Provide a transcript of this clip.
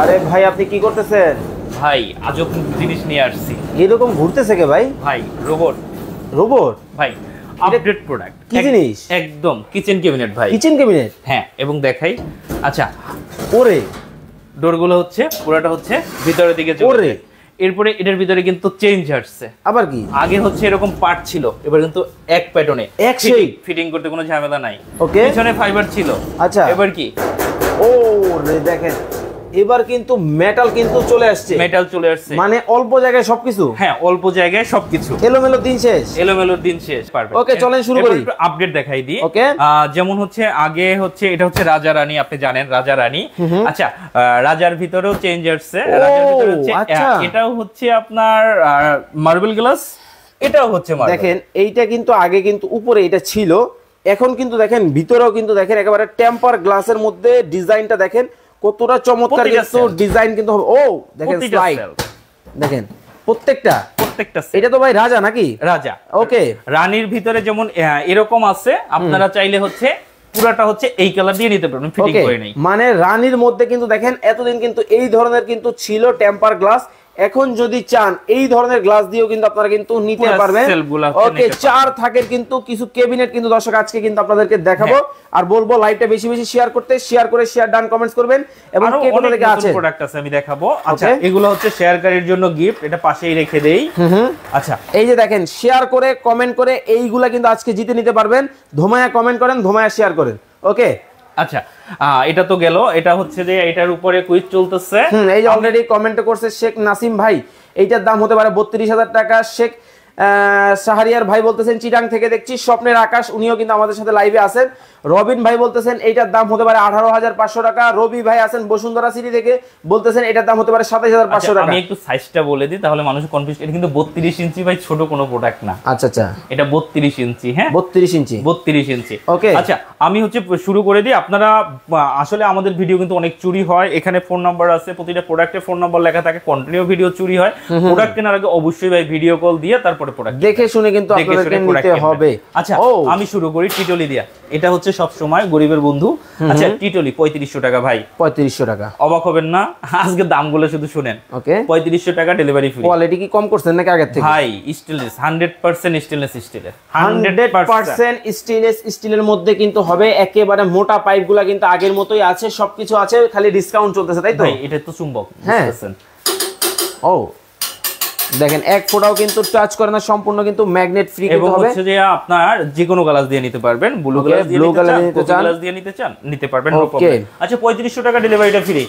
আরে ভাই আপনি কি করতেছেন? ভাই আজব জিনিস নিয়ে আসছি। এরকম ঘুরতেছে কে ভাই? ভাই রোবট। রোবট ভাই আপডেট প্রোডাক্ট। কি জিনিস? একদম কিচেন ক্যাবিনেট ভাই। Kitchen cabinet? হ্যাঁ, এবং দেখাই। আচ্ছা, ওরে ডোরগুলো হচ্ছে পুরোটা হচ্ছে ভিতরের দিকে চলে। এরপরে এটার ভিতরে কিন্তু চেঞ্জ আসছে। আবার কি? আগে হচ্ছে এরকম পার্ট ছিল, এবার কিন্তু এক প্যাটার্নে এক শেপ ফিটিং করতে কোনো ঝামেলা নাই। ওকে, পিছনে ফাইবার ছিল। আচ্ছা, এবার কি? ও রে দেখেন, এবার কিন্তু মেটাল কিন্তু চলে আসছে। মেটাল চলে আসছে, মানে অল্প জায়গায় সবকিছু। হ্যাঁ, অল্প জায়গায় সবকিছু। এলোমেলো দিন শেষ। এলোমেলোর দিন শেষ। পারবে। ওকে, চলেন শুরু করি। আপডেট দেখাই দিই। ওকে, যেমন হচ্ছে আগে হচ্ছে এটা হচ্ছে রাজা রানী, আপনি জানেন রাজা রানী। আচ্ছা, রাজার ভিতরেও চেঞ্জ আসছে। রাজার ভিতরে হচ্ছে এটাও হচ্ছে আপনার মার্বেল গ্লাস, এটাও হচ্ছে মার্বেল। দেখেন এইটা কিন্তু আগে কিন্তু উপরে এটা ছিল, এখন কিন্তু দেখেন ভিতরেও কিন্তু দেখেন একেবারে টেম্পার গ্লাসের মধ্যে ডিজাইনটা দেখেন কতটা চমৎকার কিন্তু ডিজাইন কিন্তু হবে। ও দেখেন স্লাইড, দেখেন প্রত্যেকটা এটা তো ভাই রাজা নাকি? রাজা। ওকে, রানীর ভিতরে যেমন এরকম আছে, আপনারা চাইলে হচ্ছে পুরোটা হচ্ছে এই কালার দিয়ে নিতে পারবেন, ফিটিং করে নেই। মানে রানীর মধ্যে কিন্তু দেখেন এতদিন কিন্তু এই ধরনের কিন্তু ছিল টেম্পার গ্লাস, এখন যদি চান এই ধরনের গ্লাস দিয়েও কিন্তু আপনারা কিন্তু নিতে পারবেন। ওকে, 4 থাকের কিন্তু কিছু ক্যাবিনেট কিন্তু দর্শক আজকে কিন্তু আপনাদেরকে দেখাবো। আর বলবো লাইভটা বেশি বেশি শেয়ার করতে, শেয়ার করে শেয়ার ডান কমেন্টস করবেন। এবং কে কোথা থেকে আছে প্রোডাক্ট আছে আমি দেখাবো। আচ্ছা, এগুলো হচ্ছে শেয়ারকারীর জন্য গিফট, এটা পাশেই রেখে দেই। আচ্ছা, এই যে দেখেন শেয়ার করে কমেন্ট করে এইগুলা কিন্তু আজকে জিতে নিতে পারবেন। ধোমায়া কমেন্ট করেন, ধোমায়া শেয়ার করেন। ওকে, আচ্ছা, এটা তো গেল। এটা হচ্ছে যে এটার উপরে কুইজ চলতেছে। এই যে অলরেডি কমেন্ট করছে শেখ নাসিম ভাই, এইটার দাম হতে পারে 32,000 টাকা। শেখ শাহরিয়ার ভাই বলতেছেন চিটাং থেকে দেখছি। স্বপ্নের আকাশ, উনিও কিন্তু আমাদের সাথে লাইভে আছেন। রবিন ভাই বলতেছেন এইটার দাম হতে পারে 18,500 টাকা। রবি ভাই আছেন বসুন্ধরা সিটি থেকে, বলতেছেন এটার দাম হতে পারে 27,500 টাকা। আমি একটু সাইজটা বলে দিই তাহলে মানুষ কনফিউজ। এটা কিন্তু 32 ইঞ্চি ভাই, ছোট কোনো প্রোডাক্ট না। আচ্ছা আচ্ছা, এটা 32 ইঞ্চি। হ্যাঁ, 32 ইঞ্চি। 32 ইঞ্চি। ওকে, আচ্ছা, আমি হচ্ছে শুরু করে দিই। আপনারা আসলে আমাদের ভিডিও কিন্তু অনেক চুরি হয়। এখানে ফোন নাম্বার আছে, প্রতিটা প্রোডাক্টে ফোন নাম্বার লেখা থাকে। কন্টিনিউ ভিডিও চুরি হয়। প্রোডাক্ট কেনার আগে অবশ্যই ভাই ভিডিও কল দিয়ে তারপরে প্রোডাক্ট দেখে শুনে কিন্তু আপনাদেরকে নিতে হবে। আচ্ছা, আমি শুরু করি টিটলি দিয়া। এটা হচ্ছে সব সময় গরিবের বন্ধু। আচ্ছা, টিটলি 3500 টাকা ভাই। 3500 টাকা, অবাক হবেন না আজকে দামগুলো শুধু শুনেন। ওকে, 3500 টাকা, ডেলিভারি ফ্রি। কোয়ালিটি কি কম করছেন নাকি আগের থেকে? ভাই স্টেনলেস, 100% স্টেনলেস স্টিলের। 100% স্টেনলেস স্টিলের মধ্যে কিন্তু হবে। একেবারে মোটা পাইপগুলো কিন্তু আগের মতোই আছে, সবকিছু আছে, খালি ডিসকাউন্ট চলতেছে, তাই তো? ভাই এটা তো চুম্বক, বুঝতেছেন? ও দেখেন এক ফোঁটাও কিন্তু টাচ করে না, সম্পূর্ণ কিন্তু ম্যাগনেট ফ্রি কিন্তু হবে। এবং হচ্ছে যে আপনার যে কোনো গ্লাস দিয়ে নিতে পারবেন, ব্লু গ্লাস দিয়ে নিতে চান, নিতে পারবেন, নো প্রবলেম। আচ্ছা, 3500 টাকা, ডেলিভারিটা ফ্রি।